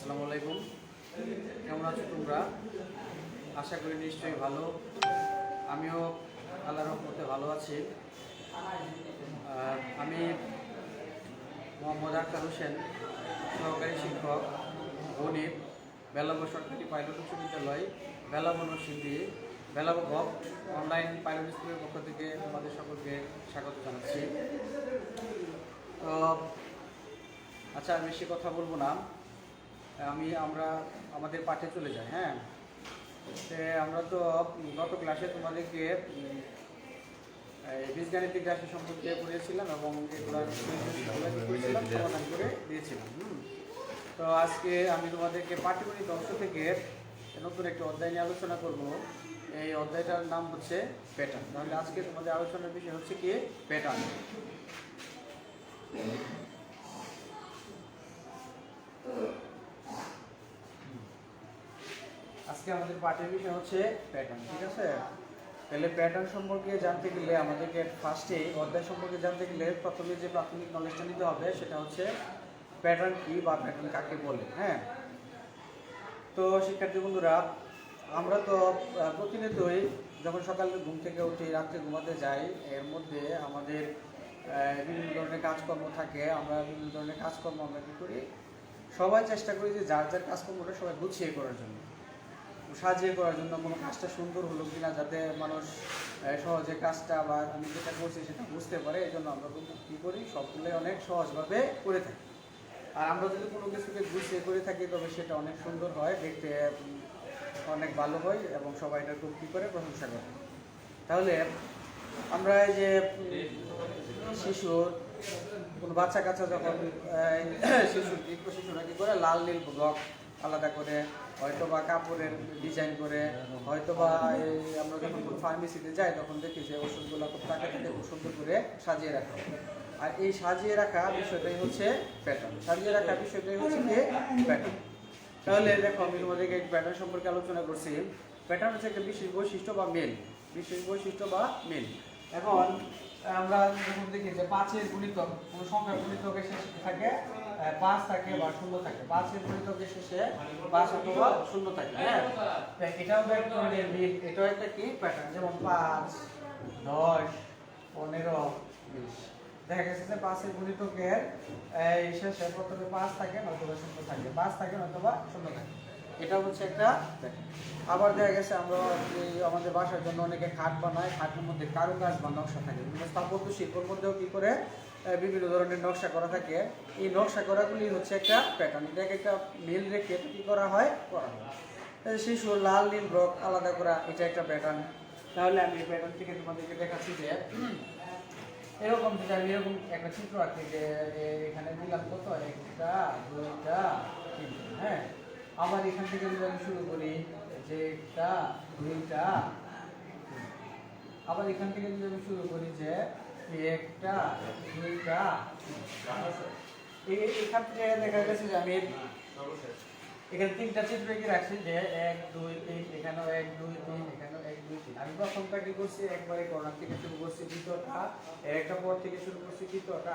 আসসালামু আলাইকুম। কেমন আছো তোমরা? আশা করি নিশ্চয়ই ভালো। আমিও আল্লাহর রহমতে ভালো আছি। আমি মোহাম্মদ আখতার হোসেন, সহকারী শিক্ষক, গণিত, বেলাব সরকারি পাইলট উচ্চ বিদ্যালয়, বেলাব নরসিংদী, বেলাব অনলাইন পাইলট স্কুলের পক্ষ থেকে তোমাদের সকলকে স্বাগত জানাচ্ছি। তো আচ্ছা, আমি বেশি কথা বলবো না, আমরা আমাদের পাঠে চলে যাই। হ্যাঁ, আমরা তো গত ক্লাসে তোমাদেরকে বীজগাণিতিক রাশি সম্পর্কে পড়িয়েছিলাম এবং এগুলো সমাধান করে দিয়েছিলাম। তো আজকে আমি তোমাদেরকে পাটিগণিত অংশ থেকে নতুন একটি অধ্যায় নিয়ে আলোচনা করব। এই অধ্যায়টার নাম হচ্ছে প্যাটার্ন। তাহলে আজকে তোমাদের আলোচনার বিষয় হচ্ছে কি? প্যাটার্ন। আজকে আমাদের পাঠের বিষয় হচ্ছে প্যাটার্ন, ঠিক আছে? তাহলে প্যাটার্ন সম্পর্কে জানতে গেলে আমাদেরকে ফার্স্টে অধ্যায় সম্পর্কে জানতে গেলে প্রথমে যে প্রাথমিক নলেজটা নিতে হবে সেটা হচ্ছে প্যাটার্ন কি বা প্যাটার্ন কাকে বলে। হ্যাঁ, তো শিক্ষার্থী বন্ধুরা, আমরা তো প্রতিনিয়তই যখন সকালে ঘুম থেকে উঠি রাত্রে ঘুমাতে যাই, এর মধ্যে আমাদের বিভিন্ন ধরনের কাজকর্ম থাকে। আমরা বিভিন্ন ধরনের কাজকর্ম আমরা কী করি? সবাই চেষ্টা করি যে যার যার কাজকর্মটা সবাই গুছিয়ে করার জন্য, সাজিয়ে করার জন্য, কোনো কাজটা সুন্দর হলো কিনা যাতে মানুষ সহজে কাজটা বা আমি যেটা করছি সেটা বুঝতে পারে। এই জন্য আমরা কী করি? সবগুলোই অনেক সহজভাবে করে থাকি। আর আমরা যদি কোনো কিছুকে গুছিয়ে করে থাকি তবে সেটা অনেক সুন্দর হয়, দেখতে অনেক ভালো হয় এবং সবাই এটা খুব কী করে প্রশংসা করে। তাহলে আমরা এই যে শিশুর কোনো বাচ্চা কাচ্চা যখন শিশুরা কী করে লাল নীল ব্লক আলাদা করে, হয়তো বা কাপড়ের ডিজাইন করে, হয়তো বা আমরা যখন ফার্মেসিতে যাই তখন দেখি যে ওষুধগুলো খুব প্রাকৃতিক খুব সুন্দর করে সাজিয়ে রাখা হয়। আর এই সাজিয়ে রাখা বিষয়টাই হচ্ছে প্যাটার্ন। সাজিয়ে রাখা বিষয়টাই হচ্ছে কি? প্যাটার্ন। তাহলে দেখো, আমি তোমাদেরকে এই প্যাটার্ন সম্পর্কে আলোচনা করছি। প্যাটার্ন হচ্ছে একটা বিশেষ বৈশিষ্ট্য বা মেল। বিশেষ বৈশিষ্ট্য বা মেল। এখন আমরা যখন দেখি যে 5-এর গুণিতক, কোনো সংখ্যার গুণিতকের শেষে থাকে 5 থাকে বা 0 থাকে। 5-এর গুণিতকের শেষে 5 অথবা 0 থাকে। হ্যাঁ, এটাও এক ধরনের মিল, এটাও একটা কি? প্যাটার্ন। যেমন 5, 10, 15, 20। দেখা গেছে যে 5-এর গুণিতকের শেষে প্রথমে 5 থাকে নয়তো 0 থাকে, 5 থাকে নয়তো 0 থাকে। এটা হচ্ছে একটা প্যাটার্ন। আবার দেখা গেছে আমরা আমাদের বাসার জন্য অনেকে খাট বানায়, খাটের মধ্যে কারুকাজ বা নকশা থাকে। বিভিন্ন স্থাপত্য শিল্পের মধ্যেও কী করে বিভিন্ন ধরনের নকশা করা থাকে। এই নকশা করাগুলি হচ্ছে একটা প্যাটার্ন। এটাকে একটা মিল রেখে এটা কী করা হয়? শিশুর লাল নীল ব্লক আলাদা করা, এটা একটা প্যাটার্ন। তাহলে আমি এই প্যাটার্ন থেকে তোমাদেরকে দেখাচ্ছি যে এরকম যদি আমি এরকম একটা চিত্র আঁকি যে এখানে দিলাম কত, 1টা 2টা 3টা। হ্যাঁ, আবার এখান থেকে যদি আমি শুরু করি যে 1টা 2টা, আবার এখান থেকে যদি আমি শুরু করি যে 1টা 2টা, এখান থেকে দেখা গেছে যে আমি এখানে 3টা চিত্র এঁকে রাখছি যে 1 2 3, এখানেও 1 2 3, এখানেও 1 2 3। আমি প্রথমটা কি করছি? একবারে কর্নার থেকে শুরু করছি, দ্বিতীয়টা একটা পর থেকে শুরু করছি, তৃতীয়টা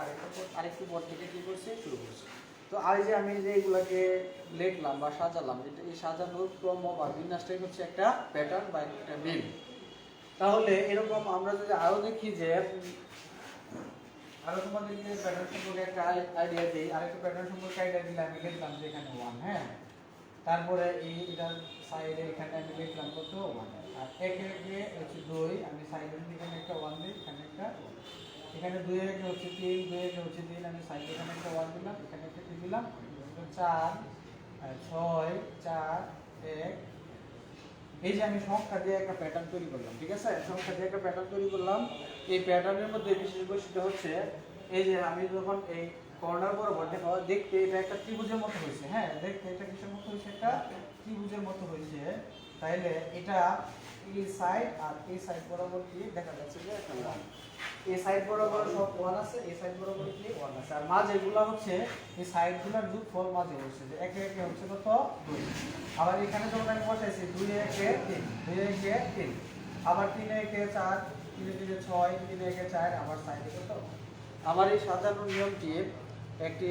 আরেকটু পর থেকে কি করছি? শুরু করছি। তো আর যে আমি যে এগুলাকে লিখলাম বা সাজালাম, যেটা এই সাজানোর ক্রম বা বিন্যাসটাই হচ্ছে একটা প্যাটার্ন বা একটা মিল। তাহলে এরকম আমরা যদি আরো দেখি যে আরো তোমাদেরকে প্যাটার্ন সম্পর্কে একটা আইডিয়া দিই। আরেকটা প্যাটার্ন সম্পর্কে আইডিয়া দিলে আমি লিখলাম যে এখানে 1। হ্যাঁ, তারপরে এটার সাইডে এখানে আমি লিখলাম কত? 1। আর একে হচ্ছে 2, আমি সাইডের দিকে একটা 1 দিই, এখানে একটা 1। এখানে 2 একে হচ্ছে 3, 2 একে হচ্ছে 3, আমি সাইডে এখানে একটা 1 দিলাম, এখানে একটা 3 দিলাম। 4, 6, 4, 1। এই যে আমি সংখ্যা দিয়ে একটা প্যাটার্ন তৈরি করলাম, ঠিক আছে? সংখ্যা দিয়ে একটা প্যাটার্ন তৈরি করলাম। এই প্যাটার্নের মধ্যে বিশেষ বৈশিষ্ট্য হচ্ছে এই যে আমি যখন এই কর্নার বরাবর দেখতে এটা একটা ত্রিভুজের মতো হয়েছে। হ্যাঁ, দেখতে এটা কিসের মতো হয়েছে? একটা ত্রিভুজের মতো হয়েছে। তাইলে এটা এই সাইড আর এই সাইড বরাবর কি দেখা যাচ্ছে যে একটা 1। এই সাইড বরাবর সব 1 আছে, এই সাইড বরাবর কি 1 আছে। আর মাঝেগুলো হচ্ছে এই সাইডগুলোর যোগফল মাঝে হচ্ছে যে একে একে হচ্ছে কত? 2। আবার এখানে যখন আমি বসাইছি 2 একে 3, 2 একে 3, আবার 3 একে 4, 3 একে 6, 3 একে 4, আবার সাইডে কত? আমার এই সাজানোর নিয়মটি একটি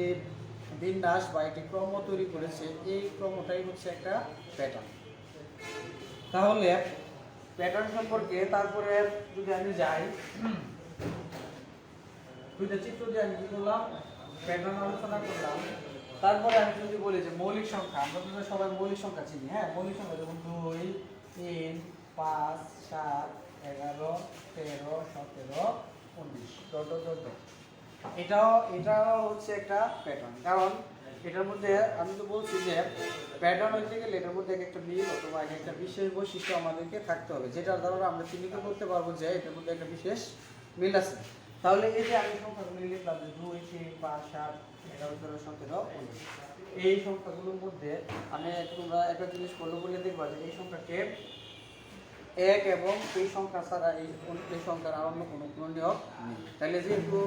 বিন্যাস বা একটি ক্রম তৈরি করেছে, এই ক্রমটাই হচ্ছে একটা প্যাটার্ন। তাহলে প্যাটার্ন সম্পর্কে তারপরে যদি আমি যাই, দুইটা চিত্র দিয়ে আমি কি করলাম, প্যাটার্ন আলোচনা করলাম। তারপরে আমি যদি বলি যে মৌলিক সংখ্যা, আমরা তো সবাই মৌলিক সংখ্যা চিনি, হ্যাঁ মৌলিক সংখ্যা যেমন 2 3 5 7 11 13 17 19 ডট ডট ডট ডট। এটাও হচ্ছে একটা প্যাটার্ন, কারণ এটার মধ্যে আমি তো বলছি যে প্যাটার্ন হইতে গেলে এটার মধ্যে একটা মিল অথবা একটা বিশেষ বৈশিষ্ট্য আমাদেরকে থাকতে হবে, যেটার দ্বারা আমরা চিহ্নিত করতে পারবো যে এটার মধ্যে একটা বিশেষ মিল আছে। তাহলে এই যে আমি সংখ্যাগুলো লিখলাম যে 2 3 5 7 11 13 17 19, এই সংখ্যাগুলোর মধ্যে আমি তোমরা একটা জিনিস ফলো করে দেখবা যে এই সংখ্যাকে এক এবং এই সংখ্যা ছাড়া এই সংখ্যার আর অন্য কোনো গুণনীয়ক নেই। তাহলে যেহেতু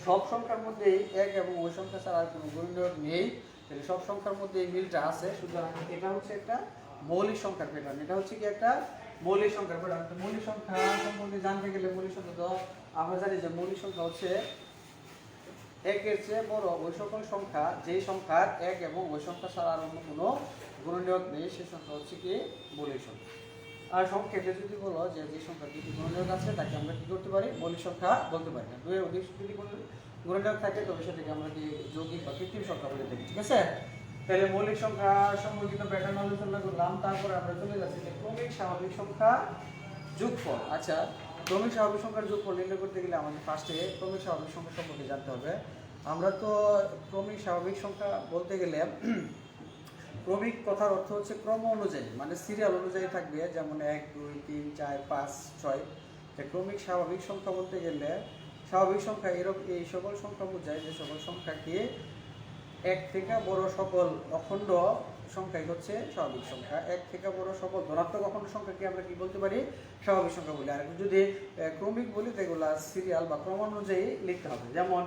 সব সংখ্যার মধ্যে এক এবং ওই সংখ্যা ছাড়া আর কোনো গুণনীয়ক নেই, তাহলে সব সংখ্যার মধ্যে এই মিলটা আছে, সুতরাং এটা হচ্ছে একটা মৌলিক সংখ্যার প্যাটার্ন। এটা হচ্ছে কি একটা মৌলিক সংখ্যার প্যাটার্ন। তো মৌলিক সংখ্যা সম্পর্কে জানতে গেলে মৌলিক সংখ্যা তো আমরা জানি যে মৌলিক সংখ্যা হচ্ছে একের চেয়ে বড় ওই সকল সংখ্যা যেই সংখ্যার এক এবং ওই সংখ্যা ছাড়া আর অন্য কোনো গুণনীয়ক নেই, সেই সংখ্যা হচ্ছে কি মৌলিক সংখ্যা। আর সংক্ষেপে যদি বলো যে যে সংখ্যা দুটি গুণনীয়ক আছে তাকে আমরা কি করতে পারি, মৌলিক সংখ্যা বলতে পারি না। দুইয়ের অধিক যদি কোনো গুণনীয়ক থাকে তবে সেটাকে আমরা কি যৌগিক বা কৃত্রিম সংখ্যা বলে থাকি, ঠিক আছে। তাহলে মৌলিক সংখ্যা সম্পর্কিত প্যাটার্ন আলোচনা করলাম। তারপরে আমরা চলে যাচ্ছি যে ক্রমিক স্বাভাবিক সংখ্যা যোগফল। আচ্ছা, ক্রমিক স্বাভাবিক সংখ্যার যোগফল নির্ণয় করতে গেলে আমাদের ফার্স্টে ক্রমিক স্বাভাবিক সংখ্যা সম্পর্কে জানতে হবে। আমরা তো ক্রমিক স্বাভাবিক সংখ্যা বলতে গেলে ক্রমিক কথার অর্থ হচ্ছে ক্রম অনুযায়ী, মানে সিরিয়াল অনুযায়ী থাকবে, যেমন 1 2 3 4 5 6। ক্রমিক স্বাভাবিক সংখ্যা বলতে গেলে স্বাভাবিক সংখ্যা এরকম এই সকল সংখ্যা বোঝায় যে সকল সংখ্যাকে এক থেকে বড় সকল অখণ্ড সংখ্যাই হচ্ছে স্বাভাবিক সংখ্যা। এক থেকে বড় সকল ধনাত্মক অখণ্ড সংখ্যাকে আমরা কি বলতে পারি, স্বাভাবিক সংখ্যা বলি। আর যদি ক্রমিক বলি তো এগুলা সিরিয়াল বা ক্রম অনুযায়ী লিখতে হবে। যেমন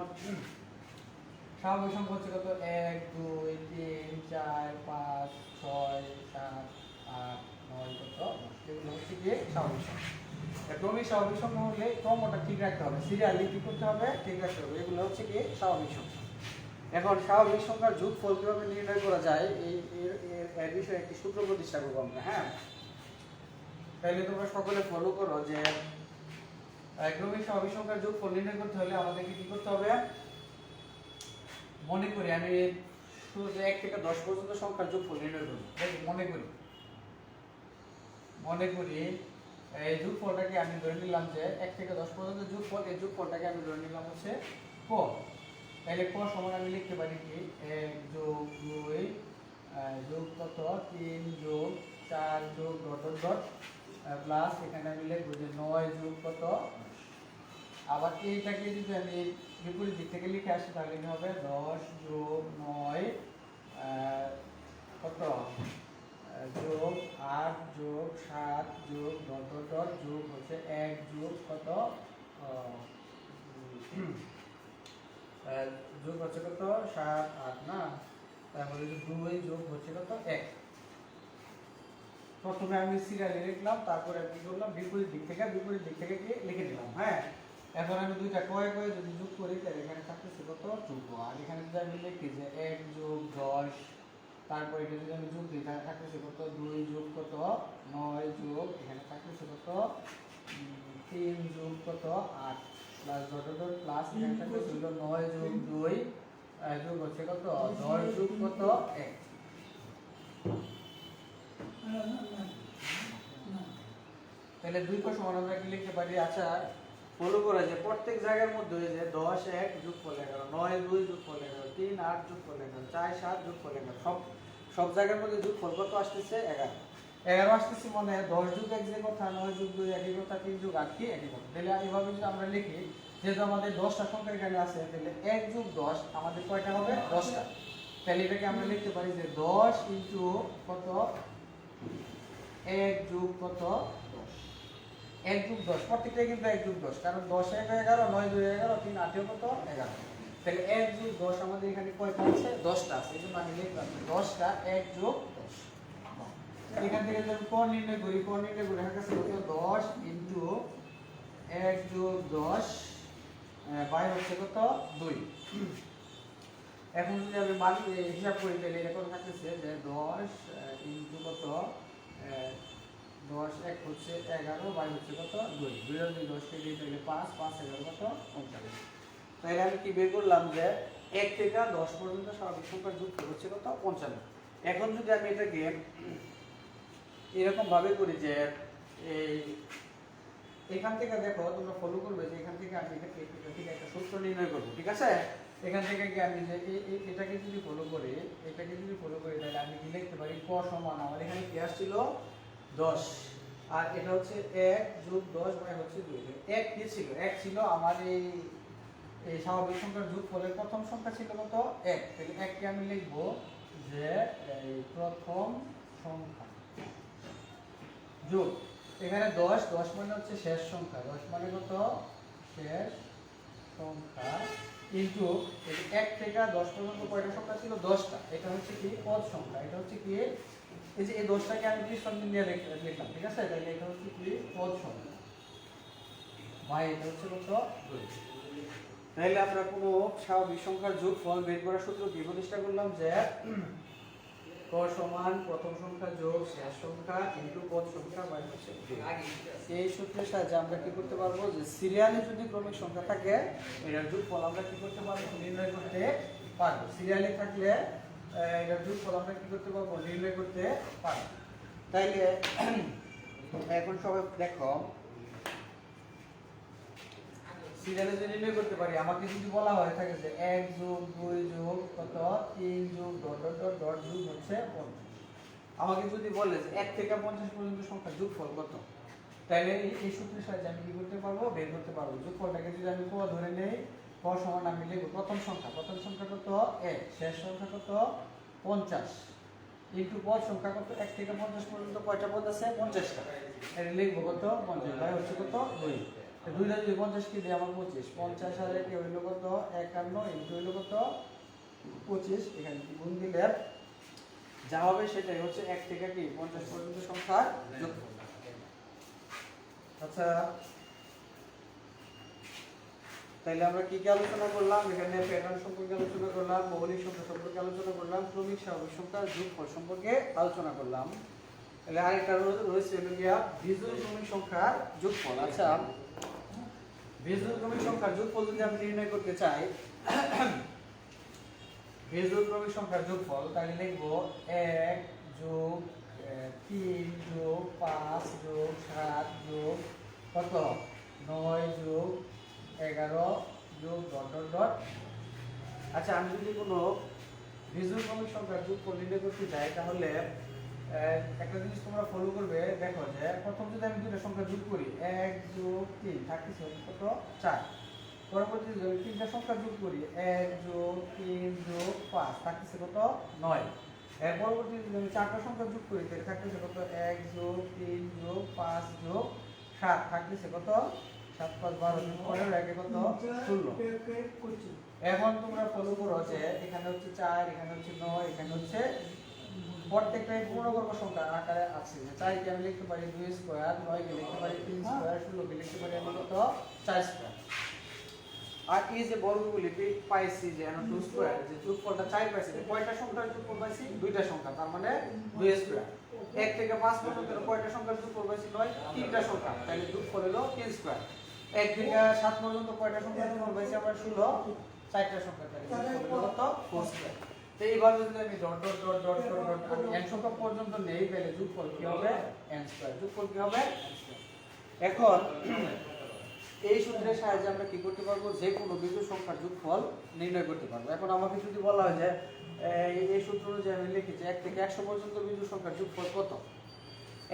স্বাভাবিক সংখ্যা হচ্ছে কত, 1 2 3 4 5 6 7 8 9 কত, এগুলো হচ্ছে কি স্বাভাবিক সংখ্যা। ক্রমিক স্বাভাবিক সংখ্যা হলে ক্রমটা ঠিক রাখতে হবে, সিরিয়ালি কি করতে হবে, ঠিক রাখতে হবে। এগুলো হচ্ছে কি স্বাভাবিক সংখ্যা। এখন স্বাভাবিক সংখ্যার যোগফল কিভাবে নির্ণয় করা যায় এর বিষয়ে একটি সূত্র প্রতিষ্ঠা করবো আমরা। হ্যাঁ, তাহলে তোমরা সকলে ফলো করো যে ক্রমিক স্বাভাবিক সংখ্যার যোগফল নির্ণয় করতে হলে আমাদেরকে কি করতে হবে। মনে করি আমি শুধু 1 থেকে 10 পর্যন্ত সংখ্যার যোগফল নির্ণয় করব। মনে করি এই যোগফলটাকে আমি ধরে নিলাম যে 1 থেকে 10 পর্যন্ত যোগফল, এই যোগফলটাকে আমি ধরে নিলাম হচ্ছে ক। তাহলে ক সমান আমি লিখতে পারি কি 1 যোগ 2 যোগ কত 3 যোগ 4 যোগ ডট ডট ডট প্লাস এখানে আমি লিখব যে 9 যোগ কত। আবার এইটাকে যদি আমি বিপরীত দিক থেকে লিখে আসি তাহলে কি হবে 10 যোগ 9 কত যোগ 8 যোগ 7 যোগ ডট ডট ডট যোগ হচ্ছে 1 যোগ কত যোগ হচ্ছে কত 7 8 না, তারপরে 2 যোগ হচ্ছে কত 1। প্রথমে আমি সিরিয়ালে লিখলাম, তারপরে কি করলাম বিপরীত দিক থেকে কি লিখে দিলাম। হ্যাঁ, এখন আমি দুইটা কয়ে যদি যোগ করি তাহলে এখানে থাকতেছে কত 14। আর এখানে যদি আমি লিখি যে 1 যোগ 10, তারপর এটা যদি আমি যোগ দিই তাহলে থাকতেছে কত 2 যোগ কত 9 যোগ এখানে থাকতেছে কত 3 যোগ কত 8 প্লাস ডট ডট প্লাস এখানে থাকতেছে 9 যোগ 2 যোগ হচ্ছে কত 10 যোগ কত 1। তাহলে 2 ক সমান আমরা কি লিখতে পারি। আচ্ছা, ফলো করা যে প্রত্যেক জায়গার মধ্যে যে 10 1 যোগফল 11, 9 2 যোগফল 11, 3 8 যোগফল 11, 4 7 যোগফল 11, সব জায়গার মধ্যে যোগফল কত আসতেছে 11 আসতেছে। মানে 10 যোগ 1 যে কথা, 9 যোগ 2 একই কথা, 3 যোগ 8 কি একই কথা। তাহলে এইভাবে যদি আমরা লিখি, যেহেতু আমাদের 10টা সংখ্যা এখানে আছে, তাহলে 1 যোগ 10 আমাদের কয়টা হবে 10টা। তাহলে এটাকে আমরা লিখতে পারি যে 10 ইনটু কত 1 যোগ কত 1 যোগ 10, প্রত্যেকটাই কিন্তু 1 যোগ 10, কারণ 10 1 11, 9 2 11, 3 8 কত 11। তাহলে 1 যোগ 10 আমাদের এখানে কয়টা আছে 10টা আছে। এজন্য আমি লিখলাম 10টা 1 যোগ 10। এখান থেকে যদি কোণ নির্ণয় করি এর কাছে কত 10 ইনটু 1 যোগ 10 বাইরে হচ্ছে কত 2। এখন যদি আমি মান হিসাব করি তাহলে এটা কত থাকতেছে যে 10 ইনটু কত 10 এক হচ্ছে 11 বাই হচ্ছে কত 2 2 এর 10 কে দিয়ে তাহলে 5 5 11 কত 39। তাহলে আমি কি বের করলাম যে 1 থেকে 10 পর্যন্ত স্বাভাবিক সংখ্যার যোগফল হচ্ছে কত 55। এখন যদি আমি এটাকে এরকম ভাবে করি যে এই এখান থেকে দেখো তোমরা ফলো করবে যে এখান থেকে আমি ঠিক একটা সূত্র নির্ণয় করব, ঠিক আছে? এখান থেকে কি আমি যে এটাকে যদি ফলো করি তাহলে আমি কি লিখতে পারি ক সমান আমার এখানে কি আসছিল 10 আর এটা হচ্ছে 1 যোগ 10 বাই হচ্ছে 2। 1 কি ছিল? 1 ছিল আমার এই স্বাভাবিক সংখ্যার যোগফলের প্রথম সংখ্যা ছিল কত 1। তাহলে 1 কে আমি লিখব যে এই প্রথম সংখ্যা যোগ এখানে 10 10 মানে হচ্ছে শেষ সংখ্যা, 10 মানে কত শেষ সংখ্যা ইনটু 1 থেকে 10 পর্যন্ত কয়টা সংখ্যা ছিল 10টা, এটা হচ্ছে কি পদ সংখ্যা, এটা হচ্ছে কি এই যে এই 10টাকে আমি কি সঙ্গে নিয়ে লিখলাম, ঠিক আছে? তাহলে এটা হচ্ছে কি পদ সংখ্যা ভাই এটা হচ্ছে কত 2। তাহলে আমরা কোনো স্বাভাবিক সংখ্যার যোগফল বের করার সূত্র কি প্রতিষ্ঠা করলাম যে ক সমান প্রথম সংখ্যা যোগ শেষ সংখ্যা ইনটু পদ সংখ্যা বাই হচ্ছে 2। এই সূত্রের সাহায্যে আমরা কি করতে পারবো যে সিরিয়ালে যদি ক্রমিক সংখ্যা থাকে এটার যোগফল আমরা কি করতে পারবো নির্ণয় করতে পারবো। সিরিয়ালে থাকলে এটার যোগফল আমরা কি করতে পারবো নির্ণয় করতে পারবো। তাইলে এখন সবাই দেখো সিরিয়ালে যদি নির্ণয় করতে পারি আমাকে যদি বলা হয় থাকে যে 1 যোগ 2 যোগ কত 3 যোগ ডট ডট ডট ডট যোগ হচ্ছে 50। আমাকে যদি বলে যে 1 থেকে 50 পর্যন্ত সংখ্যার যোগফল কত, তাহলে এই সূত্রের সাহায্যে আমি কি করতে পারবো বের করতে পারবো। যোগফলটাকে যদি আমি ক ধরে নেই ক সমান আমি লিখব প্রথম সংখ্যা কত 1, শেষ সংখ্যা কত 50 ইনটু পদ সংখ্যা কত 1 থেকে 50 পর্যন্ত কয়টা পদ আছে 50টা, এটা লিখব কত 50 বাই হচ্ছে কত 2। 2 টা যদি 50 কে দিই আমার 25, 50 হাজার কে হইল কত 51 ইনটু হইল কত 25, এখানে গুণ দিলে যা হবে সেটাই হচ্ছে 1 থেকে কি 50 পর্যন্ত সংখ্যার যোগফল। আচ্ছা তাইলে আমরা কি কি আলোচনা করলাম? এখানে প্যাটার্ন সম্পর্কে আলোচনা করলাম, মৌলিক সংখ্যা সম্পর্কে আলোচনা করলাম, ক্রমিক স্বাভাবিক সংখ্যার যোগফল সম্পর্কে আলোচনা করলাম। তাহলে আরেকটা রয়েছে বিজোড় ক্রমিক সংখ্যার যোগফল। আচ্ছা বিজোড় ক্রমিক সংখ্যার যোগফল যদি আমি নির্ণয় করতে চাই বিজোড় ক্রমিক সংখ্যার যোগফল তাহলে লিখব 1 যোগ 3 যোগ 5 যোগ 7 যোগ কত 9 যোগ 11 যোগ ডট ডট ডট। আচ্ছা আমি যদি কোনো বিজোড় ক্রমিক সংখ্যার যোগফল নির্ণয় করতে চাই তাহলে একটা জিনিস তোমরা ফলো করবে, দেখো যে প্রথম যদি আমি দুটো সংখ্যা যোগ করি 1 যোগ 3 থাকতেছে কত 4, পরবর্তীতে যদি তিনটা সংখ্যা যোগ করি 1 যোগ 3 যোগ 5 থাকতেছে কত 9, এর পরবর্তীতে যদি আমি চারটা সংখ্যা যোগ করি তাহলে থাকতেছে কত 1 যোগ 3 যোগ 5 যোগ 7 থাকতেছে কত 7 5 12 15 একে কত 16। এখন তোমরা ফলো করো যে এখানে হচ্ছে 4 এখানে হচ্ছে 9 এখানে হচ্ছে প্রত্যেকটাই পূর্ণবর্গ সংখ্যা আকারে আছে। যে 4 কে আমি লিখতে পারি 2 স্কয়ার, 9 কে লিখতে পারি 3 স্কয়ার, 16 কে লিখতে পারি আমি কত 4 স্কয়ার। আর এই যে বর্গগুলি পাইছি যে 2 স্কয়ার যে যোগফলটা 4 পাইছি, কয়টা সংখ্যার যোগফল পাইছি দুইটা সংখ্যা, তার মানে 2 স্কয়ার। 1 থেকে 5 পর্যন্ত কয়টা সংখ্যার যোগফল পাইছি 9 তিনটা সংখ্যা, তাহলে যোগফল হলো 3 স্কয়ার। 1 থেকে 7 পর্যন্ত কয়টা সংখ্যার যোগফল পাইছি আমরা 16 চারটা সংখ্যা, তাহলে যোগফল হলো কত 4 স্কয়ার। তো এইবার যদি আমি dot dot dot dot dot dot আমি n সংখ্যা পর্যন্ত নেই তাহলে যোগফল কি হবে n স্কয়ার। যোগফল কি হবে n স্কয়ার। এখন এই সূত্রের সাহায্যে আমরা কি করতে পারবো যে কোনো বিজোড় সংখ্যার যোগফল নির্ণয় করতে পারবো। এখন আমাকে যদি বলা হয় যে এই সূত্র অনুযায়ী আমি লিখেছি 1 থেকে 100 পর্যন্ত বিজোড় সংখ্যার যোগফল কত,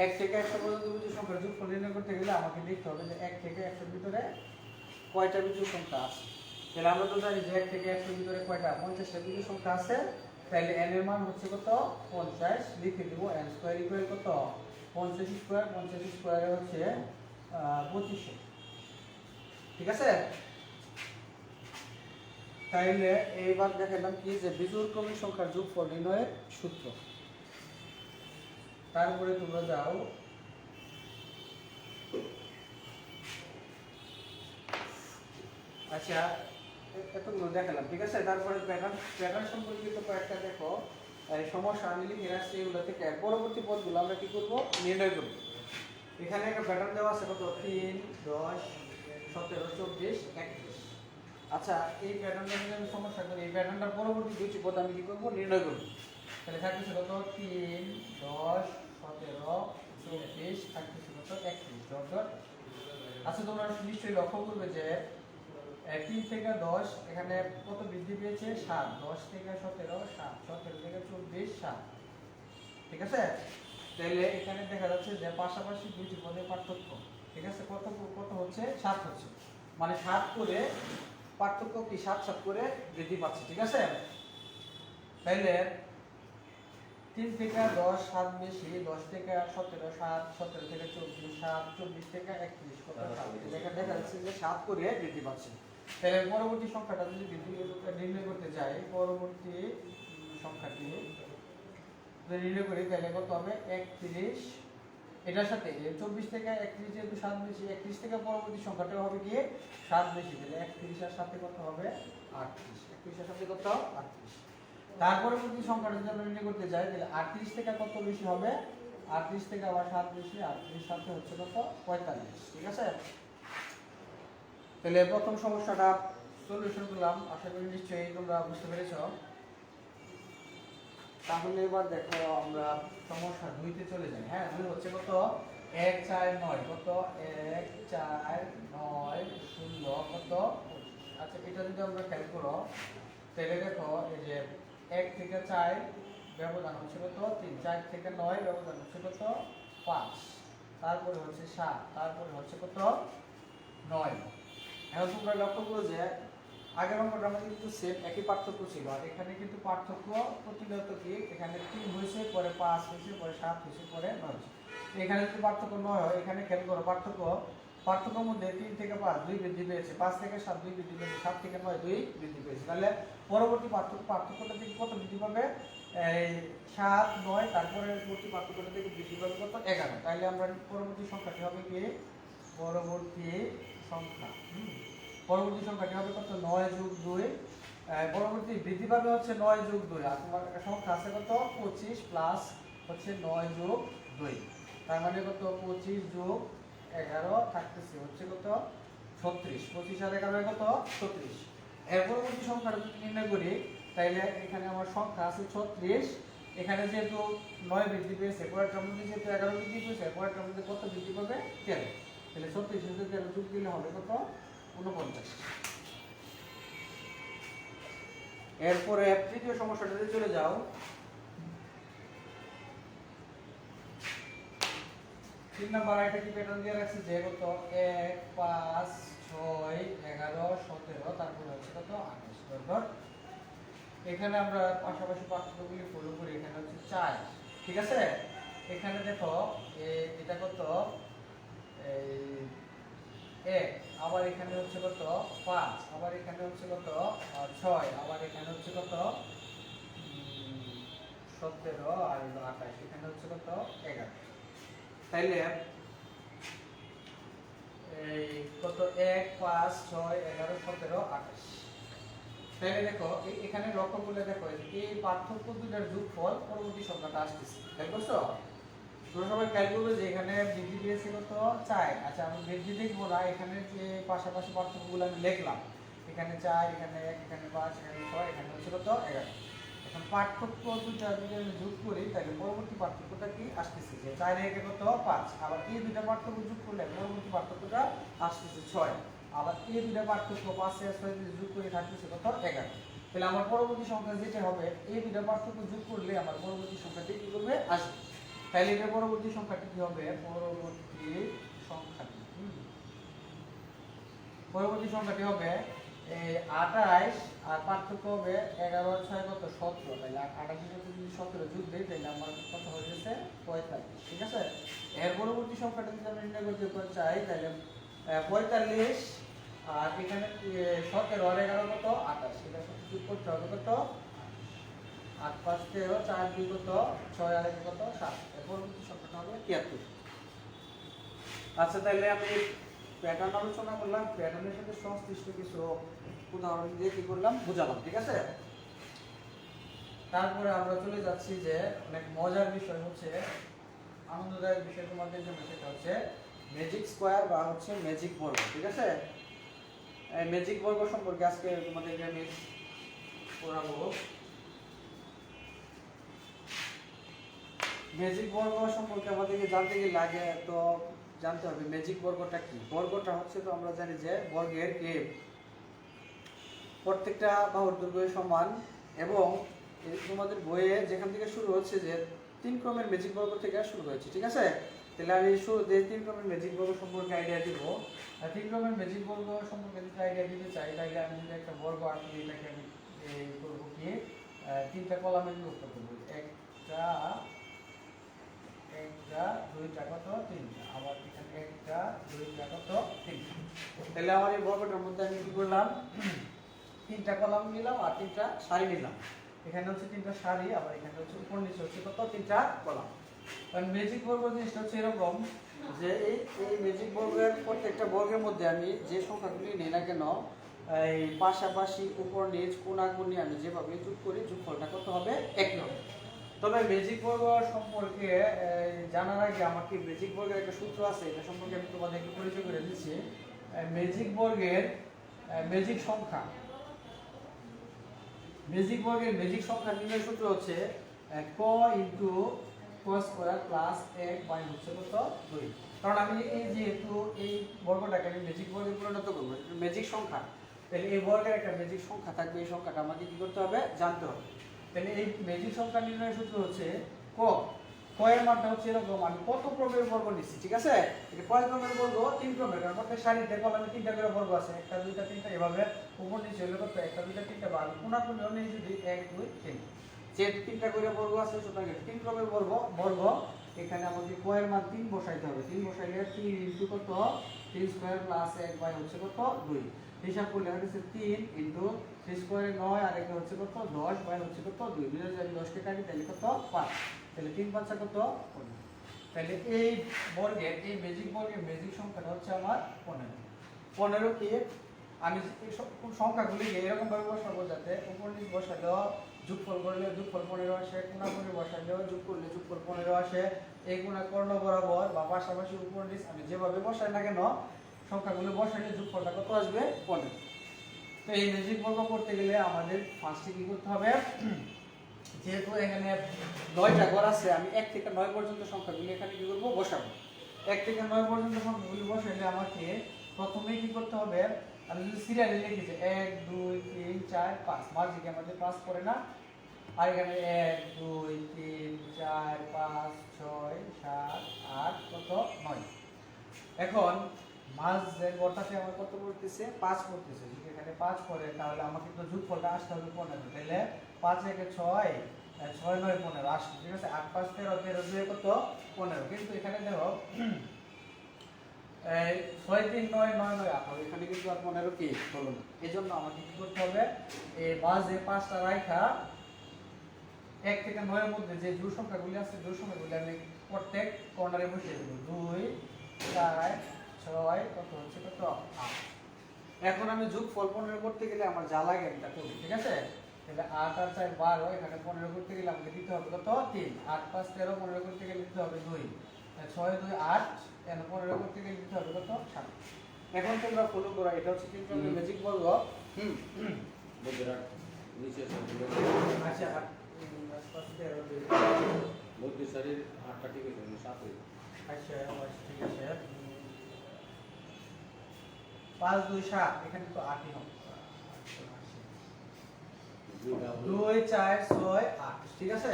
1 থেকে 100 পর্যন্ত বিজোড় সংখ্যার যোগফল নির্ণয় করতে গেলে আমাকে দেখতে হবে যে 1 থেকে 100 এর ভিতরে কয়টা বিজোড় সংখ্যা আছে। তাহলে আমরা তো জানি যে 1 থেকে 100 এর ভিতরে কয়টা 50টা বিজোড় সংখ্যা আছে, তাহলে n এর মান হচ্ছে কত 50, লিখে দেব n স্কয়ার ইকুয়াল কত 50 স্কয়ার, 50 স্কয়ারে হচ্ছে 2500, ঠিক আছে? তাইলে এইবার দেখালাম কি যে বিজোড় ক্রমিক সংখ্যার যোগফল নির্ণয়ের সূত্র। তারপরে তোমরা যাও আচ্ছা এতগুলো দেখালাম, ঠিক আছে। তারপরে প্যাটার্ন সম্পর্কিত কয়েকটা দেখো এই সমস্যা আমি লিখে রাখছি, এগুলো থেকে পরবর্তী পদগুলো আমরা কি করব, নির্ণয় করব। এখানে একটা প্যাটার্ন দেওয়া আছে কত, 3, 10, 17, 24, 31। আচ্ছা, এই প্যাটার্নটা যদি আমি সমস্যা করি, এই প্যাটার্নটার পরবর্তী দুইটি পদ আমি কি করব, নির্ণয় করব। তাহলে থাকতেছে কত, 3, 10, 17, 24, থাকতেছে কত, 31 ডট ডট। আচ্ছা, তোমরা নিশ্চয়ই লক্ষ্য করবে যে 3 থেকে 10 এখানে কত বৃদ্ধি পেয়েছে, 7। 10 থেকে 17, 7। 17 থেকে 24, 7। ঠিক আছে। তাহলে এখানে দেখা যাচ্ছে যে পাশাপাশি দুইটি পদের পার্থক্য, ঠিক আছে, কত কত হচ্ছে, 7 হচ্ছে। মানে 7 করে পার্থক্য কি, 7 7 করে বৃদ্ধি পাচ্ছে, ঠিক আছে। তাহলে 3 থেকে 10 7 বেশি, 10 থেকে 17 7, 17 থেকে 24 7, 24 থেকে 31 কত, 7। এখানে দেখা যাচ্ছে যে 7 করে বৃদ্ধি পাচ্ছে। তাহলে পরবর্তী সংখ্যাটা যদি নির্ণয় করতে যাই, পরবর্তী সংখ্যাটি যদি নির্ণয় করি তাহলে কত হবে, 31। এটার সাথে 24 থেকে 31 যেহেতু 7 বেশি, 31 থেকে পরবর্তী সংখ্যাটা হবে কি 7 বেশি, তাহলে 31 এর সাথে কত হবে, 38। 31 এর সাথে কত, 38। তারপরে পরবর্তী সংখ্যাটা যদি আমরা নির্ণয় করতে যাই তাহলে 38 থেকে কত বেশি হবে, 38 থেকে আবার 7 বেশি, 38 সাথে হচ্ছে কত, 45। ঠিক আছে। তাহলে প্রথম সমস্যাটা সলিউশন করলাম, আশা করি নিশ্চয়ই তোমরা বুঝতে পেরেছো। তাহলে এবার দেখো আমরা সমস্যা 2 তে চলে যাই। হ্যাঁ, 2 হচ্ছে কত, 1 4 9 কত, 1 4 9 16 কত। আচ্ছা, এটা যদি আমরা খেয়াল করো তাহলে দেখো এই যে 1 থেকে 4 ব্যবধান হচ্ছে কত, 3। 4 থেকে 9 ব্যবধান হচ্ছে কত, 5। তারপরে হচ্ছে 7, তারপরে হচ্ছে কত, 9। এখন তোমরা লক্ষ্য করো যে আগের অঙ্কটা আমাদের কিন্তু সেম একই পার্থক্য ছিল, আর এখানে কিন্তু পার্থক্য প্রতিনিয়ত কি, এখানে 3 হয়েছে, পরে 5 হয়েছে, পরে 7 হয়েছে, পরে 9 হয়েছে। এখানে যদি পার্থক্য 9 হয়, এখানে খেয়াল করো পার্থক্যের মধ্যে 3 থেকে 5 2 বৃদ্ধি পেয়েছে, 5 থেকে 7 2 বৃদ্ধি পেয়েছে, 7 থেকে 9 2 বৃদ্ধি পেয়েছে। তাহলে পরবর্তী পার্থক্যটা থেকে কত বৃদ্ধি পাবে, এই 7 9, তারপরে পরবর্তী পার্থক্যটা থেকে বৃদ্ধি পাবে কত, 11। তাহলে আমরা পরবর্তী সংখ্যাটি হবে কি, পরবর্তী সংখ্যাটি হবে কত, 9 যোগ 2। পরবর্তী বৃদ্ধি পাবে হচ্ছে 9 যোগ 2। আর তোমার একটা সংখ্যা আছে কত, 25 প্লাস হচ্ছে 9 যোগ 2। তার মানে কত, 25 যোগ 11 থাকতেছে হচ্ছে কত, 36। 25 আর 11 কত, 36। এর পরবর্তী সংখ্যাটা যদি নির্ণয় করি তাহলে এখানে আমার সংখ্যা আছে 36। এখানে যেহেতু 9 বৃদ্ধি পেয়েছে, পরেরটার মধ্যে যেহেতু 11 বৃদ্ধি পেয়েছে, পরেরটার মধ্যে কত বৃদ্ধি পাবে, 13। তাহলে 36 এর সাথে 13 যোগ দিলে হবে কত, 49। এরপরে তৃতীয় সমস্যাটাতে চলে যাও। 3 নাম্বার এটা কি প্যাটার্ন দিয়ে রাখছে যে কত, 1 5 6 11 17, তারপরে হচ্ছে কত, 28 ডট। এখানে আমরা পাশাপাশি পার্থক্যগুলি ফলো করি। এখানে হচ্ছে 4, ঠিক আছে। এখানে দেখো এটা কত, এই 1, আবার এখানে হচ্ছে কত, 5, আবার এখানে হচ্ছে কত, 6, আবার এখানে হচ্ছে কত, 17 আর 28, এখানে হচ্ছে কত, 11। তাইলে এই কত, 1 5 6 11 17 28। তাইলে দেখো এখানে লক্ষ্য করলে দেখো এই পার্থক্য দুটার যোগফল পরবর্তী সংখ্যাটা আসতেছে, খেয়াল করছো? তোমরা সবাই খেয়াল করবে যে এখানে বৃদ্ধি পেয়েছে কত, 4। আচ্ছা, আমি বৃদ্ধি দেখবো না, এখানে যে পাশাপাশি পার্থক্যগুলো আমি লিখলাম, এখানে 4, এখানে 1, এখানে 5, এখানে 6, এখানে হচ্ছে কত, 11। এখন পার্থক্য দুটা যদি আমি যোগ করি তাহলে পরবর্তী পার্থক্যটা কি আসতেছে, যে 4 একে কত, 5। আবার এই দুটা পার্থক্য যোগ করলে পরবর্তী পার্থক্যটা আসতেছে 6। আবার এই দুটা পার্থক্য 5 আর 6 যদি যোগ করে থাকতেছে কত, 11। তাহলে আমার পরবর্তী সংখ্যা যেটা হবে, এই দুটা পার্থক্য যোগ করলে আমার পরবর্তী সংখ্যাটি কি করবে, আসবে। তাহলে এটা পরবর্তী সংখ্যাটি কি হবে, পরবর্তী সংখ্যাটি হবে এই 28, আর পার্থক্য হবে 11 আর 6 কত, 17। তাহলে 28 এর সাথে যদি 17 যোগ দেই তাহলে আমার কত হয়ে যাচ্ছে, 45। ঠিক আছে। এর পরবর্তী সংখ্যাটা যদি আমরা নির্ণয় করতে চাই তাহলে 45, আর এখানে 17 আর 11 কত, 28। এটা সাথে যোগ করতে হবে কত, 8 5 13, 4 2 কত, 6 আর 1 কত, 7। এর পরবর্তী সংখ্যাটা হবে 73। আচ্ছা, তাহলে আমি প্যাটার্ন আলোচনা করলাম, প্যাটার্নের সাথে সংশ্লিষ্ট কিছু উদাহরণ দিয়ে কি করলাম বুঝালাম, ঠিক আছে। তারপরে আমরা চলে যাচ্ছি যে অনেক মজার বিষয় হচ্ছে, আনন্দদায়ক বিষয় তোমাদের জন্য, সেটা হচ্ছে ম্যাজিক স্কোয়ার বা হচ্ছে ম্যাজিক বর্গ, ঠিক আছে। এই ম্যাজিক বর্গ সম্পর্কে আজকে তোমাদেরকে আমি পড়াবো। ম্যাজিক বর্গ সম্পর্কে আমাদেরকে জানতে গেলে আগে তো জানতে হবে ম্যাজিক বর্গটা কি। বর্গটা হচ্ছে, তো আমরা জানি যে বর্গের প্রত্যেকটা বাহুর দৈর্ঘ্য সমান, এবং তোমাদের বইয়ে যেখান থেকে শুরু হচ্ছে যে 3 ক্রমের ম্যাজিক বর্গ থেকে শুরু হয়েছে, ঠিক আছে। তাহলে আমি শুরুতে 3 ক্রমের ম্যাজিক বর্গ সম্পর্কে আইডিয়া দিব। 3 ক্রমের ম্যাজিক বর্গ সম্পর্কে যদি আইডিয়া দিতে চাই, তাহলে আমি যদি একটা বর্গ আঁকি, এটাকে আমি করবো কি 3টা কলামে বিভক্ত করবো। একটা, দুইটা, কত 3টা, আবার এখানে একটা, দুইটা, কত 3টা। তাহলে আমার এই বর্গটার মধ্যে আমি কি করলাম, 3টা কলাম নিলাম আর 3টা সারি নিলাম। এখানে হচ্ছে 3টা সারি, আবার এখানে হচ্ছে উপর নিচে হচ্ছে কত 3টা কলাম। কারণ ম্যাজিক বর্গ জিনিসটা হচ্ছে এরকম যে এই ম্যাজিক বর্গের প্রত্যেকটা বর্গের মধ্যে আমি যে সংখ্যাগুলি নিই না কেন, এই পাশাপাশি উপর নিচ কোণাকুণি আমি যেভাবে যোগ করি, যোগফলটা কত হবে, একই হবে। তবে ম্যাজিক বর্গ সম্পর্কে জানার আগে আমাকে ম্যাজিক বর্গের একটা সূত্র আছে, এটা সম্পর্কে আমি তোমাদেরকে পরিচয় করে দিচ্ছি। ম্যাজিক বর্গের ম্যাজিক সংখ্যা, ম্যাজিক বর্গের ম্যাজিক সংখ্যা নির্ণয়ের সূত্র হচ্ছে ক ইনটু ক স্কয়ার প্লাস 1 বাই হচ্ছে কত 2। কারণ আমি এই যেহেতু এই বর্গটাকে আমি ম্যাজিক বর্গে পরিণত করব, ম্যাজিক সংখ্যা, তাহলে এই বর্গের একটা ম্যাজিক সংখ্যা থাকবে, এই সংখ্যাটা আমাকে কি করতে হবে, জানতে হবে। তাহলে এই ম্যাজিক সংখ্যা নির্ণয়ের সূত্র হচ্ছে ক এর মানটা হচ্ছে এরকম, আমি কত ক্রমের বর্গ নিচ্ছি, ঠিক আছে। এটা কয় ক্রমের বর্গ, 3 ক্রমের। কারণ প্রত্যেক সারিতে কলামে 3টা করে বর্গ আছে, 1 2 3 এভাবে উপর নিচে হলে কত 1 2 3 বা কোণাকুণি হলে যদি 1 2 3, যে 3টা করে বর্গ আছে, সুতরাং 3 ক্রমের বর্গ এখানে আমাদের ক এর মান 3 বসাইতে হবে। 3 বসাইলে 3 ইনটু কত 3 স্কয়ার প্লাস 1 বাই হচ্ছে কত 2। হিসাব করলে হচ্ছে 3 ইনটু 3 স্কয়ারে 9 আর এটা হচ্ছে কত 10 বাই হচ্ছে কত 2। দুই যদি আমি 10 কে কাটি তাহলে কত 5, তাহলে 3 5 কত 15। তাহলে এই বর্গের এই ম্যাজিক বর্গের ম্যাজিক সংখ্যাটা হচ্ছে আমার 15। 15 কি আমি এই সংখ্যাগুলি এরকম ভাবে বসাবো যাতে উপর নিচ বসালেও যোগফল করলে যোগফল 15 আসে, কোণাকুণি বসালেও যোগ করলে যোগফল 15 আসে। এই কোণা কর্ণ বরাবর বা পাশাপাশি উপর নিচ আমি যেভাবে বসাই না কেন, সংখ্যাগুলো বসাইলে যোগফলটা কত আসবে 15। তো এই ম্যাজিক বর্গ করতে গেলে আমাদের ফার্স্টে কি করতে হবে, যেহেতু এখানে 9টা ঘর আছে, আমি 1 থেকে 9 পর্যন্ত সংখ্যাগুলো এখানে কি করব, বসাবো। 1 থেকে 9 পর্যন্ত সংখ্যাগুলো বসাইলে আমাকে প্রথমে কি করতে হবে, আমি যদি সিরিয়ালে লিখেছি 1 2 3 4 5, মাঝে আমাদের 5 পড়ে না, আর এখানে 1 2 3 4 5 6 7 8 কত 9। এখন মাঝের ঘরটাতে আমার কত পড়তেছে, 5 পড়তেছে। যদি এখানে 5 পড়ে তাহলে আমাকে তো যোগফলটা আসতে হবে 15। তাহলে 5 একে 6, 6 9 15 আসবে, ঠিক আছে। 8 5 13, 13 2 কত 15। কিন্তু এখানে দেখো 6 3 9 9 9 18, এখানে কিন্তু আর 15 কি হলো না। এজন্য আমাকে কি করতে হবে, এই মাঝে 5টা রাখা 1 থেকে 9 এর মধ্যে যে জোড় সংখ্যাগুলি আছে, জোড় সংখ্যাগুলি আমি প্রত্যেক কর্নারে বসিয়ে দেব। 2 4 6 কত হচ্ছে কত 8। এখন আমি যোগফল 15 করতে গেলে আমার যা লাগে এটা করব, ঠিক আছে। তাহলে 8 আর 4 12, এখানে 15 করতে গেলে আমাকে দিতে হবে কত 3, 8 5 13, 15 করতে গেলে দিতে হবে 2, 6 2 8, এখানে 15 করতে গেলে দিতে হবে কত 7। এখন তোমরা ফলো করো, এটা হচ্ছে কিন্তু ম্যাজিক বর্গ। বন্ধুরা নিচে আচ্ছা 8 5 13 2 মধ্যে শরীর 8টা ঠিক আছে, 7 হয়ে আচ্ছা ঠিক আছে। 5 2 7, এখানে তো 8ই হবে। 2 4 6 8, ঠিক আছে।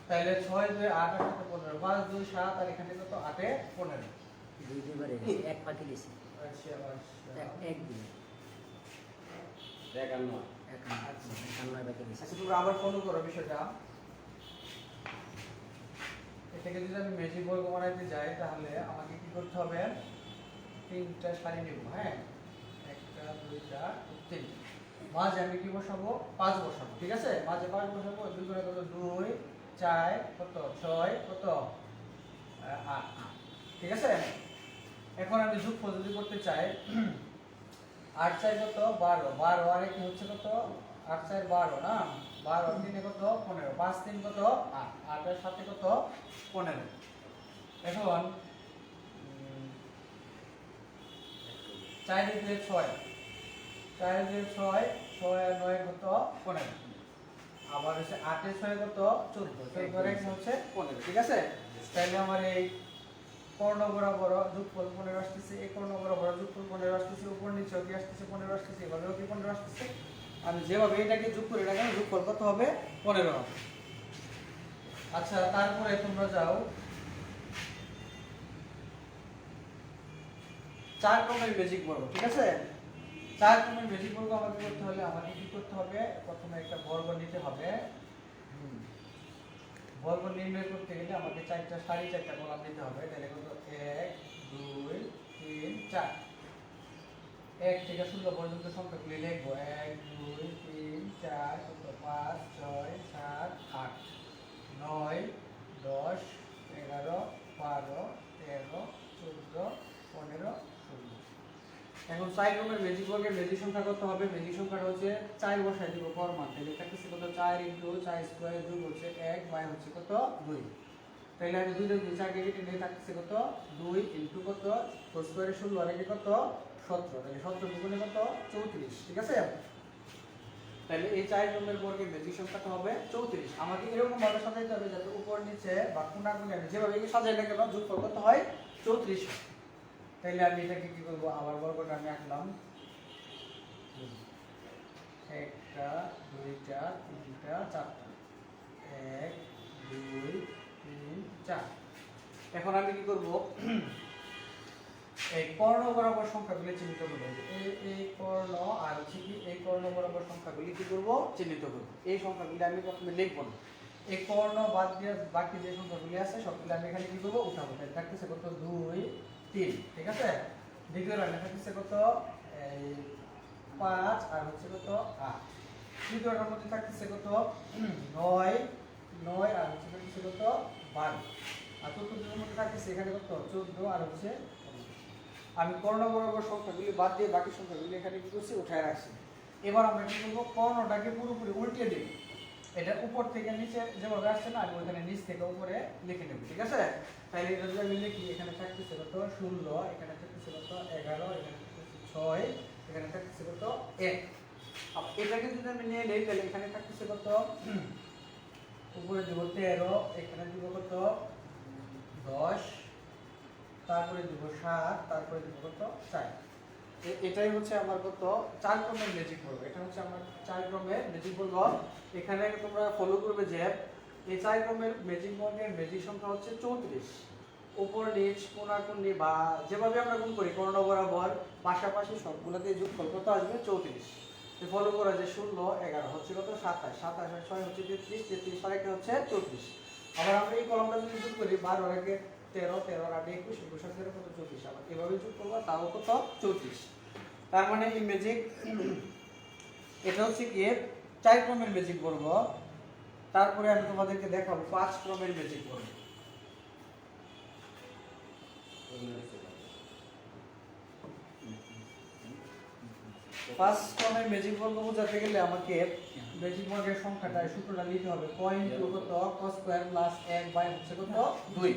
তাহলে 6 2 8 আর 15, 5 2 7 আর এখানে কত 8 এ 15। দুই দুইবারে এক পাখি দিছি আচ্ছা এক দিন 51 এক নয় পাখি দিছি। আচ্ছা তোমরা আবার ফলো করো বিষয়টা। এটাকে যদি আমি ম্যাজিক বর্গ বানাইতে যাই তাহলে আমাকে কি করতে হবে, 3টা সারি নেব। হ্যাঁ 1টা 2টা 3, মাঝে আমি কি বসাবো 5 বসাবো, ঠিক আছে। মাঝে 5 বসাবো, 2 করে কত 2 4 কত 6 কত 8, ঠিক আছে। এখন আমি যোগফল যদি করতে চাই 8 4 কত 12 12 আর কি হচ্ছে কত 8 4 12 না 12 আর 3 কত 15 5 3 কত 8 8 এর সাথে কত 15 এখন 4 দিয়ে 6 4 দিয়ে 6 6 আর 9 কত 15 আবার হচ্ছে 8 এর 6 কত 14 14 এর হচ্ছে 15 ঠিক আছে তাহলে আমার এই কর্ণ বরাবর যোগফল 15 আসতেছে এই কর্ণ বরাবর যোগফল 15 আসতেছে উপর নিচে কি আসতেছে 15 আসতেছে এভাবেও কি 15 আসতেছে আমি যেভাবে এটাকে যোগ করে রাখলাম যোগফল কত হবে 15 হবে আচ্ছা তারপরে তোমরা যাও 4 ক্রমের বেজিক বর্গ ঠিক আছে 4 ক্রমের বেজিক বর্গ আমাকে করতে হলে আমাকে কি করতে হবে প্রথমে একটা বর্গ নিতে হবে বর্গ নির্ণয় করতে গেলে আমাকে চারটা সারি চারটা কলাম দিতে হবে তাহলে কত 1 2 3 4 1 থেকে 16 পর্যন্ত সংখ্যাগুলি লিখব 1 2 3 4 5 6 7 8 9 10 11 12 13 14 15 16 এখন 4 ক্রমের বেজিক বর্গের বেজিক সংখ্যা কত হবে বেজিক সংখ্যাটা হচ্ছে 4 বসাই দিব ফরমান তাহলে থাকতেছে কত 4 4 স্কয়ার যোগ হচ্ছে 1 বাই হচ্ছে কত 2 তাহলে আমি 2 দিয়ে 4 কে কেটে নিয়ে থাকতেছে কত 2 কত 4 স্কয়ারে 16 আর একে কত 17 তাহলে 17 দুগুণে কত 34 ঠিক আছে তাহলে এই 4 ক্রমের বর্গের বেজিক সংখ্যাটা হবে 34 আমাকে এরকম ভাবে সাজাইতে হবে যাতে উপর নিচে বা কোণাগুলি আমি যেভাবে সাজাইলে কেন যোগফল কত হয় 34 তাহলে আমি এটাকে কি করব আবার বর্গটা আমি আঁকলাম একটা দুইটা তিনটা চারটা 1 2 3 4 এখন আমি কি করব এই কর্ণ বরাবর সংখ্যাগুলি চিহ্নিত করব এই কর্ণ আর হচ্ছে কি এই কর্ণ বরাবর সংখ্যাগুলি কি করব চিহ্নিত করব এই সংখ্যাগুলি আমি প্রথমে লিখব না এই কর্ণ বাদ দিয়ে বাকি যে সংখ্যাগুলি আছে সবগুলো আমি এখানে কি করব উঠাবো তাহলে থাকতেছে কত 2 3 ঠিক আছে দ্বিতীয় লাইনে থাকতেছে কত এই 5 আর হচ্ছে কত 8 তৃতীয়টার মধ্যে থাকতেছে কত 9 9 আর হচ্ছে থাকতেছে কত 12 আর চতুর্থটার মধ্যে থাকতেছে এখানে কত 14 আর হচ্ছে আমি কর্ণ বরাবর সংখ্যাগুলি বাদ দিয়ে বাকি সংখ্যাগুলি এখানে কি করছি উঠায় রাখছি এবার আমরা কি করব কর্ণটাকে পুরোপুরি উল্টে দেব এটা উপর থেকে নিচে যেভাবে আসছে না আমি ওখানে নিচ থেকে উপরে লিখে নেব ঠিক আছে তাহলে এটা যদি আমি লিখি এখানে থাকতেছে কত 16 এখানে থাকতেছে কত 11 এখানে থাকতেছে 6 এখানে থাকতেছে কত 1 अब এটাকে যদি আমি নিয়ে নেই তাহলে এখানে থাকতেছে কত উপরে দেব 13 এখানে দেব কত 10 তারপরে দেব 7 তারপরে দেব কত 4 এটাই হচ্ছে আমার কত 4 ক্রমের ম্যাজিক বর্গ এটা হচ্ছে আমার 4 ক্রমের ম্যাজিক বর্গ এখানে তোমরা ফলো করবে যে এই 4 ক্রমের ম্যাজিক বর্গের ম্যাজিক সংখ্যা হচ্ছে 34 উপর নিচ কোণাকুণি বা যেভাবে আমরা গুণ করি কর্ণ বরাবর পাশাপাশি সবগুলোতে যোগফল কত আসবে 34 ফলো করা যে 16 11 হচ্ছে কত 27 27 আর 6 হচ্ছে 33 33 আর 1 হচ্ছে 34 আবার আমরা এই কলমটা যদি যোগ করি 12 আর 1 13 13 আর 8 21 21 আর 13 কত 34 আবার এভাবে যোগ করব তাও কত 34 তার মানে এই ম্যাজিক এটা হচ্ছে কি 4 ক্রমের ম্যাজিক বর্গ তারপরে আমি তোমাদেরকে দেখাবো 5 ক্রমের ম্যাজিক বর্গ 5 ক্রমের ম্যাজিক বর্গ বোঝাতে গেলে আমাকে ম্যাজিক বর্গের সংখ্যাটা সূত্রটা নিতে হবে পয়েন্ট কত cos স্কয়ার প্লাস 1 বাই হচ্ছে কত 2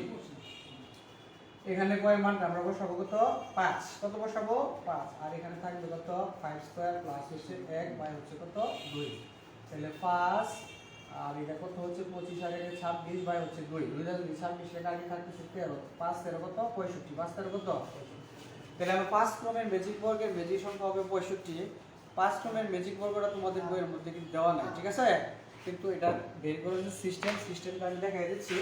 এখানে কয় মানটা আমরা বসাবো কত 5 কত বসাবো 5 আর এখানে থাকবে কত 5 স্কয়ার প্লাস হচ্ছে 1 বাই হচ্ছে কত 2 তাহলে 5 আর এটা কত হচ্ছে 25 আর এটা 26 বাই হচ্ছে 2 2 দ্বারা 26 এর আগে থাকতেছে 13 5 13 কত 65 5 13 কত তাহলে আমরা 5 ক্রমের ম্যাজিক বর্গের ম্যাজিক সংখ্যা হবে 65 5 ক্রমের ম্যাজিক বর্গটা তোমাদের বইয়ের মধ্যে কিন্তু দেওয়া নাই ঠিক আছে কিন্তু এটা বের করার যে সিস্টেমটা আমি দেখাই দিচ্ছি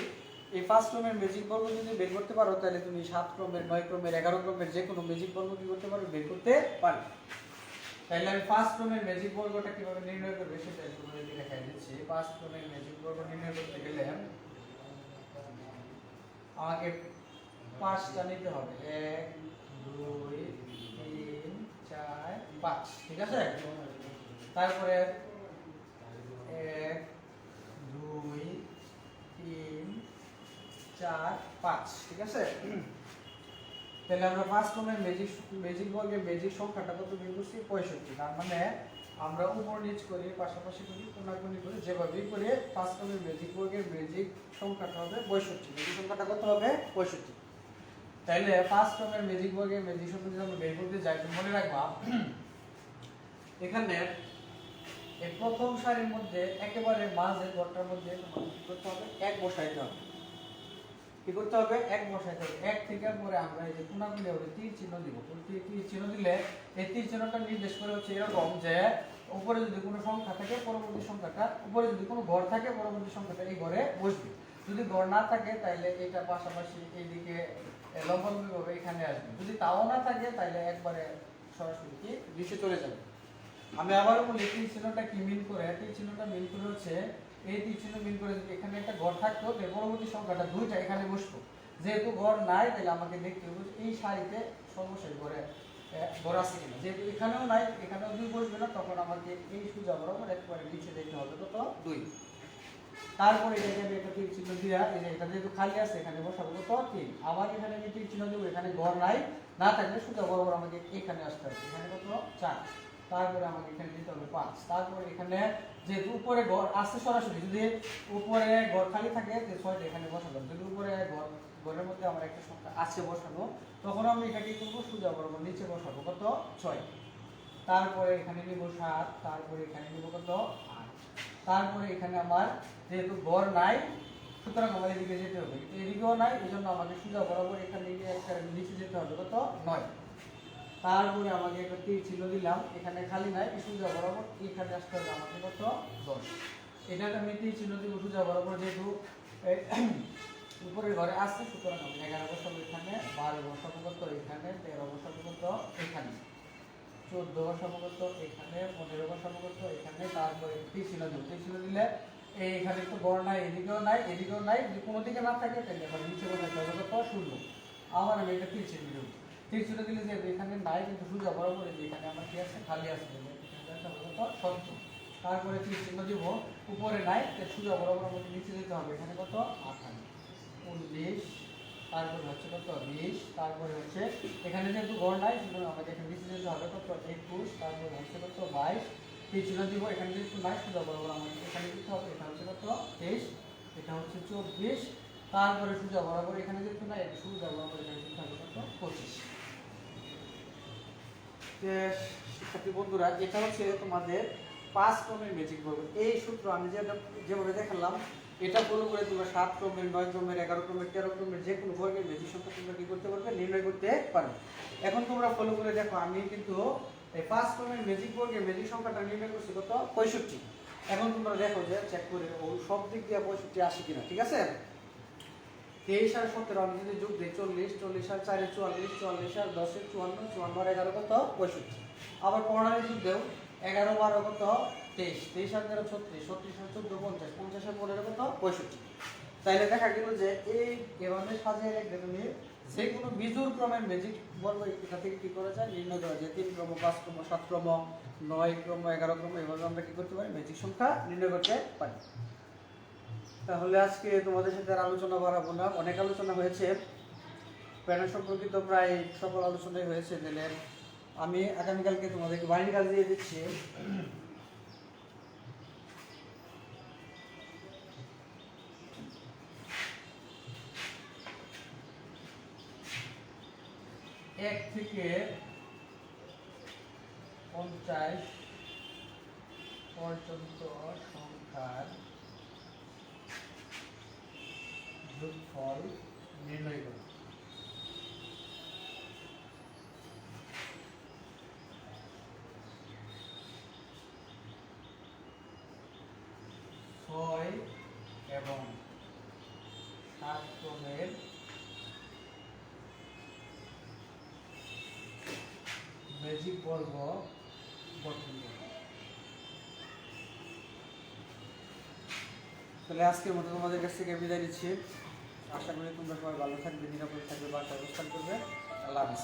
এই 5 ক্রমের ম্যাজিক বর্গ যদি বের করতে পারো তাহলে তুমি 7 ক্রমের 9 ক্রমের 11 ক্রমের যে কোনো ম্যাজিক বর্গ কি করতে পারো বের করতে পারবে তাহলে আমি 5 ক্রমের ম্যাজিক বর্গটা কিভাবে নির্ণয় করব সেটা তোমাদেরকে দেখাই দিচ্ছি 5 ক্রমের ম্যাজিক বর্গ নির্ণয় করতে গেলে আমাকে 5টা নিতে হবে 1 2 3 4 5 ঠিক আছে তারপরে 1 2 3 4 5 ঠিক আছে তাহলে আমরা 5 ক্রমের ম্যাজিক বর্গের ম্যাজিক সংখ্যাটা কত বের করছি 65। তার মানে আমরা উপর নিচ করি, পাশাপাশি করি, কোণাকুণি করি, যেভাবেই করে 5 ক্রমের ম্যাজিক বর্গের ম্যাজিক সংখ্যাটা হবে 62। ম্যাজিক সংখ্যাটা কত হবে 65। তাইলে 5 ক্রমের ম্যাজিক বর্গের ম্যাজিক সংখ্যা যদি আমরা বের করতে যাই, মনে রাখবা এখানে এই প্রথম সারির মধ্যে একেবারে মাঝে ঘরটার মধ্যে তোমাকে কি করতে হবে 1 বসাইতে হবে। কি করতে হবে 1 বসাইতে হবে। 1 থেকে পরে আমরা এই যে কোণাকুণি হবে তীর চিহ্ন দিব। তীর চিহ্ন দিলে এই তীর চিহ্নটা নির্দেশ করে হচ্ছে এরকম যে উপরে যদি কোনো সংখ্যা থাকে পরবর্তী সংখ্যাটা, উপরে যদি কোনো ঘর থাকে পরবর্তী সংখ্যাটা এই ঘরে বসবে। যদি ঘর না থাকে তাহলে এটা পাশাপাশি এইদিকে লম্বালম্বিভাবে এখানে আসবে। যদি তাও না থাকে তাহলে একবারে সরাসরি কি নিচে চলে যাবে। আমি আবারও বলি তীর চিহ্নটা কি মিন করে, তীর চিহ্নটা মিন করে হচ্ছে এই তীর চিহ্ন মিন করে যদি এখানে একটা ঘর থাকতো তাহলে পরবর্তী সংখ্যাটা দুইটা এখানে বসতো। যেহেতু ঘর নাই তাহলে আমাকে দেখতে হবে এই সারিতে সর্বশেষ ঘর আছে কিনা। যেহেতু এখানেও নাই, এখানেও 2 বসবে না, তখন আমাকে এই সোজা বরাবর একবারে নিচে যেতে হবে কত 2। তারপরে এখানে একটা তীর চিহ্ন দিয়া এই যে এটা যেহেতু খালি আছে এখানে বসাবো কত 3। আবার এখানে আমি তীর চিহ্ন দেব, এখানে ঘর নাই, না থাকলে সোজা বরাবর আমাকে এখানে আসতে হবে। এখানে কত 4। তারপরে আমাকে এখানে দিতে হবে 5। তারপরে এখানে যেহেতু উপরে ঘর আসছে সরাসরি, যদি উপরে ঘর খালি থাকে যে 6টা এখানে বসালাম। যদি উপরে ঘরের মধ্যে আমার একটা সংখ্যা আছে বসানো, তখন আমি এটা কি করবো সোজা বরাবর নিচে বসাবো কত 6। তারপরে এখানে নিব 7। তারপরে এখানে নিব কত 8। তারপরে এখানে আমার যেহেতু ঘর নাই সুতরাং আমার এদিকে যেতে হবে, কিন্তু এদিকেও নাই, এই জন্য আমাকে সোজা বরাবর এখানে গিয়ে একটা নিচে যেতে হবে কত 9। তারপরে আমাকে একটা তীর চিহ্ন দিলাম, এখানে খালি নাই, সোজা বরাবর এখানে আসতে হবে আমাকে কত 10। এটা আমি তীর চিহ্ন দিব সোজা বরাবর, যেহেতু উপরের ঘরে আসছে সুতরাং আমি 11 বসাবো এখানে, 12 বসাবো কত এখানে, 13 বসাবো কত এখানে, 14 বসাবো কত এখানে, 15 বসাবো কত এখানে। তারপরে তীর চিহ্ন দেবো, তীর চিহ্ন দিলে এখানে তো ঘর নাই, এদিকেও নাই, এদিকেও নাই, যদি কোনো দিকে না থাকে তাহলে আবার নিচে বসাতে হবে কত 0। আবার আমি এটা তীর চিহ্ন দেবো, তীর চিহ্ন দিলে যে এখানে নাই কিন্তু সোজা বরাবর এখানে আমার কি আছে খালি আছে, কত 70। তারপরে তীর চিহ্ন দিব, উপরে নাই সোজা বরাবর আমাকে নিচে যেতে হবে, এখানে কত 58, 19, তারপরে হচ্ছে কত 20। তারপরে হচ্ছে এখানে যেহেতু ঘর নাই সুতরাং আমাকে এখানে নিচে যেতে হবে কত 21। তারপরে হচ্ছে কত 22। তীর চিহ্ন দিব, এখানে যেহেতু নাই সোজা বরাবর আমাকে এখানে দিতে হবে, এটা হচ্ছে কত 23, এটা হচ্ছে 24। তারপরে সোজা বরাবর এখানে যেহেতু নাই এটা সোজা বরাবর এখানে দিতে হবে কত 25। শিক্ষার্থী বন্ধুরা, এটা হচ্ছে তোমাদের 5 ক্রমের ম্যাজিক বর্গ। এই সূত্র আমি যেভাবে দেখালাম এটা ফলো করে তোমরা 7 ক্রমের, 9 ক্রমের, 11 ক্রমের, 13 ক্রমের যে কোনো বর্গের ম্যাজিক সংখ্যা তোমরা কি করতে পারবে নির্ণয় করতে পারবে। এখন তোমরা ফলো করে দেখো, আমি কিন্তু এই 5 ক্রমের ম্যাজিক বর্গের ম্যাজিক সংখ্যাটা নির্ণয় করছি কত 65। এখন তোমরা দেখো যে চেক করে সব দিক দিয়ে 65 আসে কিনা, ঠিক আছে। 23 আর 17 আমি যদি যোগ দিই 40, 40 আর 4 44, 44 আর 10 54, 54 আর 11 কত 65। আবার 15 যোগ দেও 11 12 কত 23, 23 আর 13 36, 36 আর 14 50, 50 আর 15 কত 65। তাইলে দেখা গেল যে এই এভাবে সাজিয়ে রেখে তুমি যে কোনো বিজোড় ক্রমের ম্যাজিক বর্গ এটা থেকে কি করা যায় নির্ণয় করা যায়। 3 ক্রম, 5 ক্রম, 7 ক্রম, 9 ক্রম, 11 ক্রম, এভাবে আমরা কি করতে পারি ম্যাজিক সংখ্যা নির্ণয় করতে পারি। তাহলে আজকে তোমাদের সাথে আর আলোচনা বাড়াবো না, অনেক আলোচনা হয়েছে, প্যানেল সম্পর্কিত প্রায় সকল আলোচনাই হয়েছে। তাহলে আমি আগামীকালকে তোমাদেরকে বাড়ির কাজ দিয়ে দিচ্ছি। এক থেকে 50 পর্যন্ত সংখ্যার যোগফল নির্ণয় করো। ছয় এবং 7 ক্রমের ম্যাজিক বর্গ গঠন করো। তাহলে আজকের মতো তোমাদের কাছ থেকে বিদায় নিচ্ছি। আশা করি তোমরা সবাই ভালো থাকবে, নিরাপদ থাকবে, বাসায় অবস্থান করবে। আল্লাহ হাফেজ।